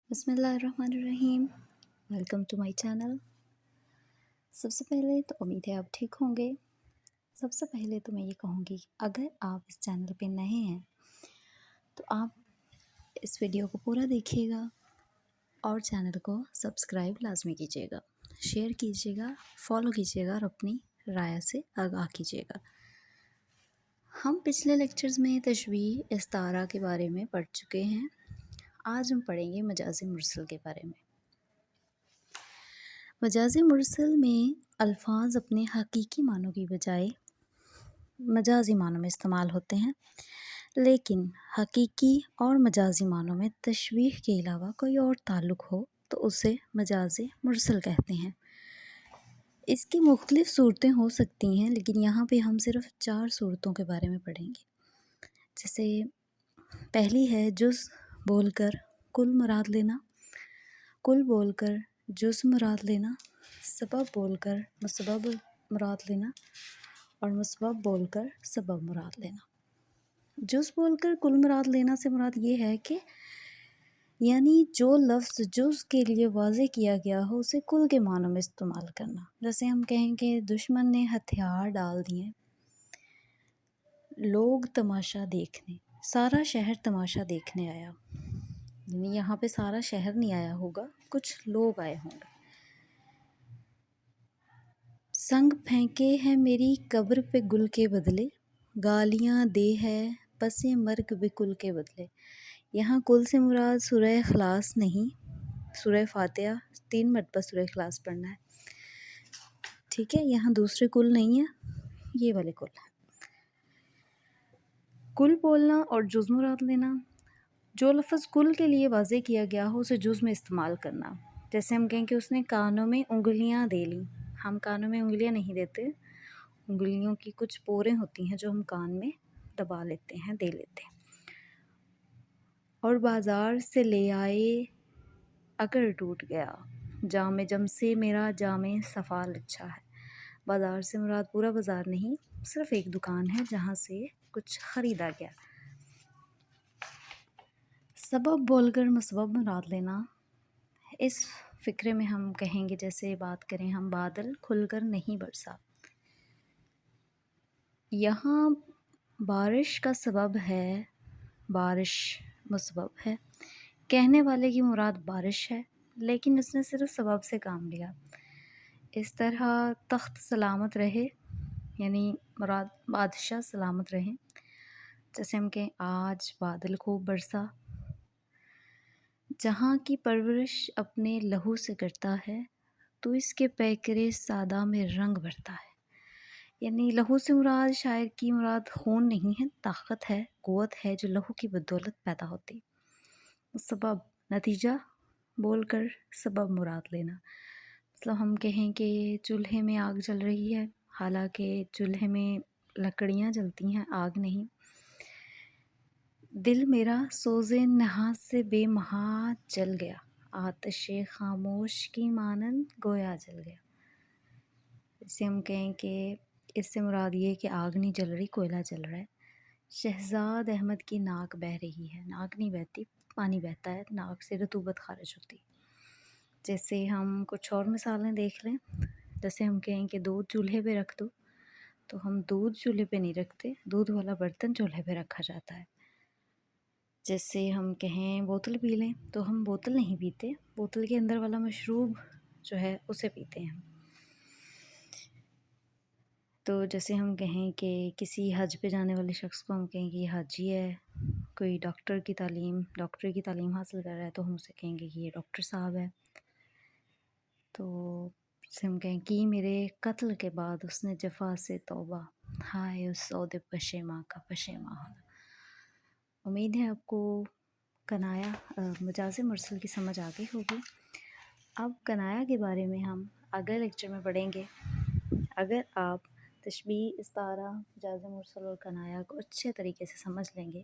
بسم اللہ الرحمن الرحیم، ویلکم ٹو مائی چینل۔ سب سے پہلے تو امید ہے آپ ٹھیک ہوں گے۔ سب سے پہلے تو میں یہ کہوں گی کہ اگر آپ اس چینل پہ نئے ہیں تو آپ اس ویڈیو کو پورا دیکھیے گا اور چینل کو سبسکرائب لازمی کیجیے گا، شیئر کیجیے گا، فالو کیجیے گا اور اپنی رائے سے آگاہ کیجیے گا۔ ہم پچھلے لیکچرز میں تشبیہ استعارہ کے بارے میں پڑھ چکے ہیں۔ آج ہم پڑھیں گے مجاز مرسل کے بارے میں۔ مجاز مرسل میں الفاظ اپنے حقیقی معنوں کی بجائے مجازی معنوں میں استعمال ہوتے ہیں، لیکن حقیقی اور مجازی معنوں میں تشبیہ کے علاوہ کوئی اور تعلق ہو تو اسے مجاز مرسل کہتے ہیں۔ اس کی مختلف صورتیں ہو سکتی ہیں، لیکن یہاں پہ ہم صرف 4 صورتوں کے بارے میں پڑھیں گے۔ جیسے پہلی ہے جز بول کر کل مراد لینا، کل بول کر جز مراد لینا، سبب بول کر مسبب مراد لینا اور مسبب بول کر سبب مراد لینا۔ جز بول کر کل مراد لینا سے مراد یہ ہے کہ یعنی جو لفظ جز کے لیے واضح کیا گیا ہو اسے کل کے معنوں میں استعمال کرنا۔ جیسے ہم کہیں کہ دشمن نے ہتھیار ڈال دیے، لوگ تماشا دیکھنے، سارا شہر تماشا دیکھنے آیا۔ یعنی یہاں پہ سارا شہر نہیں آیا ہوگا، کچھ لوگ آئے ہوں گے۔ سنگ پھینکے ہیں میری قبر پہ گل کے بدلے، گالیاں دے ہے پس مرگ بکل کے بدلے۔ یہاں کل سے مراد سورہ اخلاص نہیں، سورہ فاتحہ 3 مرتبہ سورہ اخلاص پڑھنا ہے، ٹھیک ہے؟ یہاں دوسرے کل نہیں ہے، یہ والے کل ہے۔ کل بولنا اور جز مراد لینا، جو لفظ کل کے لیے واضح کیا گیا ہو اسے جز میں استعمال کرنا۔ جیسے ہم کہیں کہ اس نے کانوں میں انگلیاں دے لیں، ہم کانوں میں انگلیاں نہیں دیتے، انگلیوں کی کچھ پوریں ہوتی ہیں جو ہم کان میں دبا لیتے ہیں، دے لیتے ہیں۔ اور بازار سے لے آئے اگر ٹوٹ گیا، جام جم سے میرا جام صفال اچھا ہے۔ بازار سے مراد پورا بازار نہیں، صرف ایک دکان ہے جہاں سے کچھ خریدا گیا۔ سبب بول کر مسبب مراد لینا، اس فقرے میں ہم کہیں گے، جیسے بات کریں ہم، بادل کھل کر نہیں برسا۔ یہاں بارش کا سبب ہے، بارش مسبب ہے، کہنے والے کی مراد بارش ہے لیکن اس نے صرف سبب سے کام لیا۔ اس طرح تخت سلامت رہے، یعنی مراد بادشاہ سلامت رہے۔ جیسے ہم کہیں آج بادل خوب برسا۔ جہاں کی پرورش اپنے لہو سے کرتا ہے تو اس کے پیکرے سادہ میں رنگ بھرتا ہے۔ یعنی لہو سے مراد شاعر کی مراد خون نہیں ہے، طاقت ہے، قوت ہے جو لہو کی بدولت پیدا ہوتی۔ سبب نتیجہ بول کر سبب مراد لینا، مطلب ہم کہیں کہ چولہے میں آگ جل رہی ہے، حالانکہ چولہے میں لکڑیاں جلتی ہیں، آگ نہیں۔ دل میرا سوز نحاس سے بے محاں جل گیا، آتش خاموش کی مانند گویا جل گیا۔ اسے ہم کہیں کہ اس سے مراد یہ کہ آگ نہیں جل رہی، کوئلہ جل رہا ہے۔ شہزاد احمد کی ناک بہہ رہی ہے، ناک نہیں بہتی، پانی بہتا ہے، ناک سے رطوبت خارج ہوتی۔ جیسے ہم کچھ اور مثالیں دیکھ لیں، جیسے ہم کہیں کہ دودھ چولہے پہ رکھ دو، تو ہم دودھ چولہے پہ نہیں رکھتے، دودھ والا برتن چولہے پہ رکھا جاتا ہے۔ جیسے ہم کہیں بوتل پی لیں، تو ہم بوتل نہیں پیتے، بوتل کے اندر والا مشروب جو ہے اسے پیتے ہیں۔ تو جیسے ہم کہیں کہ کسی حج پہ جانے والے شخص کو ہم کہیں کہ یہ حاجی ہے، کوئی ڈاکٹر کی تعلیم حاصل کر رہا ہے تو ہم اسے کہیں گے کہ یہ ڈاکٹر صاحب ہے۔ تو جیسے ہم کہیں کہ میرے قتل کے بعد اس نے جفا سے توبہ، ہائے اس سود پشیماں کا پشیماں ہونا۔ امید ہے آپ کو کنایا مجاز مرسل کی سمجھ آ گئی ہوگی۔ اب کنایا کے بارے میں ہم اگلے لیکچر میں پڑھیں گے۔ اگر آپ تشبیہ، استعارہ، مجاز مرسل اور کنایا کو اچھے طریقے سے سمجھ لیں گے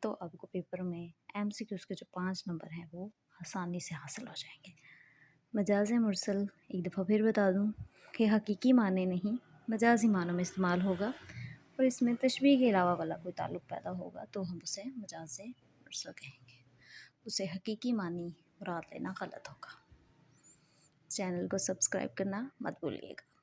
تو آپ کو پیپر میں MCQs کے جو 5 نمبر ہیں وہ آسانی سے حاصل ہو جائیں گے۔ مجاز مرسل ایک دفعہ پھر بتا دوں کہ حقیقی معنی نہیں، مجازی معنوں میں استعمال ہوگا، اور اس میں تشبیہ کے علاوہ والا کوئی تعلق پیدا ہوگا تو ہم اسے مجاز مرسل کہیں گے۔ اسے حقیقی معنی مراد لینا غلط ہوگا۔ چینل کو سبسکرائب کرنا مت بھولیے گا۔